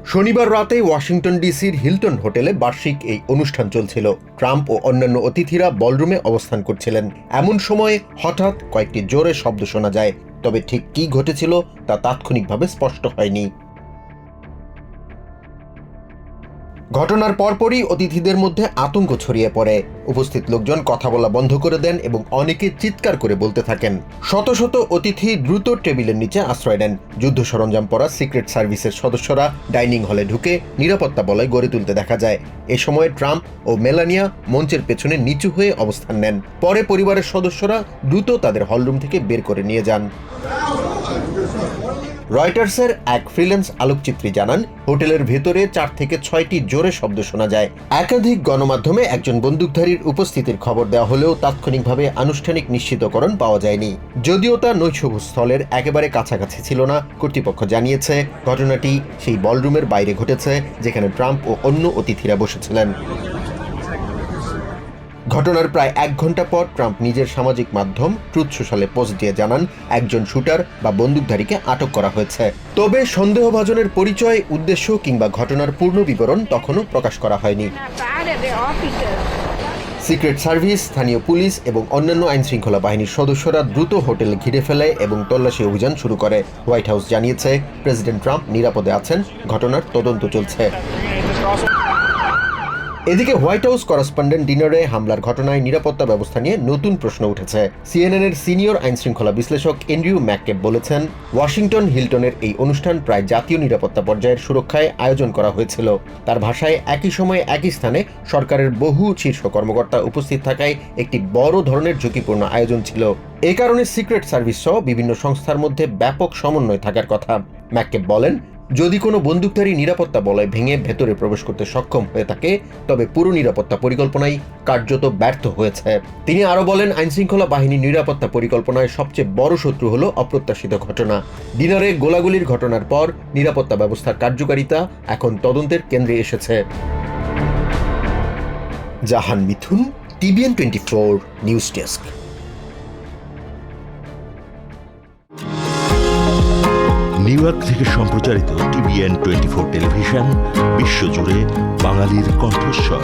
শনিবার রাতে ওয়াশিংটন ডিসির হিলটন হোটেলে বার্ষিক এই অনুষ্ঠান চলছিল। ট্রাম্প ও অন্যান্য অতিথিরা বলরুমে অবস্থান করছিলেন। এমন সময়ে হঠাৎ কয়েকটি জোরে শব্দ শোনা যায়, তবে ঠিক কী ঘটেছিল তা তাৎক্ষণিকভাবে স্পষ্ট হয়নি। ঘটনার পরপরই অতিথিদের মধ্যে আতঙ্ক ছড়িয়ে পড়ে। উপস্থিত লোকজন কথা বলা বন্ধ করে দেন এবং অনেকে চিৎকার করে বলতে থাকেন। শত শত অতিথি দ্রুত টেবিলের নিচে আশ্রয় নেন। যুদ্ধ সরঞ্জাম পরা সিক্রেট সার্ভিসের সদস্যরা ডাইনিং হলে ঢুকে নিরাপত্তা বলয় গড়ে তুলতে দেখা যায়। এ সময় ট্রাম্প ও মেলানিয়া মঞ্চের পেছনে নিচু হয়ে অবস্থান নেন। পরে পরিবারের সদস্যরা দ্রুত তাদের হলরুম থেকে বের করে নিয়ে যান। রয়টার্সের এক ফ্রিল্যান্স আলোকচিত্রী জানান, হোটেলের ভেতরে 4 থেকে 6টি জোরে শব্দ শোনা যায়। একাধিক গণমাধ্যমে একজন বন্দুকধারীর উপস্থিতির খবর দেওয়া হলেও তাৎক্ষণিকভাবে আনুষ্ঠানিক নিশ্চিতকরণ পাওয়া যায়নি। যদিও তা নৈশভোজস্থলের একেবারে কাছাকাছি ছিল না, কর্তৃপক্ষ জানিয়েছে ঘটনাটি সেই বলরুমের বাইরে ঘটেছে যেখানে ট্রাম্প ও অন্য অতিথিরা বসেছিলেন। ঘটনার প্রায় 1 ঘন্টা পর ট্রাম্প নিজের সামাজিক মাধ্যম ট্রুথ সোশ্যালে পোস্ট দিয়ে জানান, একজন শুটার বা বন্দুকধারীকে আটক করা হয়েছে। তবে সন্দেহভাজনের পরিচয়, উদ্দেশ্য কিংবা ঘটনার পূর্ণ বিবরণ তখনও প্রকাশ করা হয়নি। সিক্রেট সার্ভিস, স্থানীয় পুলিশ এবং অন্যান্য আইনশৃঙ্খলা বাহিনীর সদস্যরা দ্রুত হোটেল ঘিরে ফেলে এবং তল্লাশি অভিযান শুরু করে। হোয়াইট হাউস জানিয়েছে প্রেসিডেন্ট ট্রাম্প নিরাপদে আছেন, ঘটনার তদন্ত চলছে। এদিকে হোয়াইট হাউস করেসপন্ডেন্ট ডিনারে হামলার ঘটনায় নিরাপত্তা ব্যবস্থা নিয়ে নতুন প্রশ্ন উঠেছে। সিএনএনের সিনিয়র আইনশৃঙ্খলা বিশ্লেষক এন্ড্রিউ ম্যাককেব বলেছেন, ওয়াশিংটন হিলটনের এই অনুষ্ঠান প্রায় জাতীয় নিরাপত্তা পর্যায়ের সুরক্ষায় আয়োজন করা হয়েছিল। তার ভাষায়, একই সময়ে একই স্থানে সরকারের বহু শীর্ষ কর্মকর্তা উপস্থিত থাকায় একটি বড় ধরনের ঝুঁকিপূর্ণ আয়োজন ছিল। এ কারণে সিক্রেট সার্ভিস সহ বিভিন্ন সংস্থার মধ্যে ব্যাপক সমন্বয় থাকার কথা। ম্যাককেব বলেন, যদি কোনো বন্দুকধারী নিরাপত্তা বলয় ভেঙে ভেতরে প্রবেশ করতে সক্ষম হয়ে থাকে, তবে পুরো নিরাপত্তা পরিকল্পনাই কার্যত ব্যর্থ হয়েছে। তিনি আরও বলেন, আইনশৃঙ্খলা বাহিনীর নিরাপত্তা পরিকল্পনায় সবচেয়ে বড় শত্রু হল অপ্রত্যাশিত ঘটনা। ডিনারে গোলাগুলির ঘটনার পর নিরাপত্তা ব্যবস্থার কার্যকারিতা এখন তদন্তের কেন্দ্রে এসেছে। Jahan Mithun, TBN 24 news desk. New York থেকে সম্প্রচারিত টিবিএন 24 টেলিভিশন বিশ্বজুড়ে বাঙালির কণ্ঠস্বর।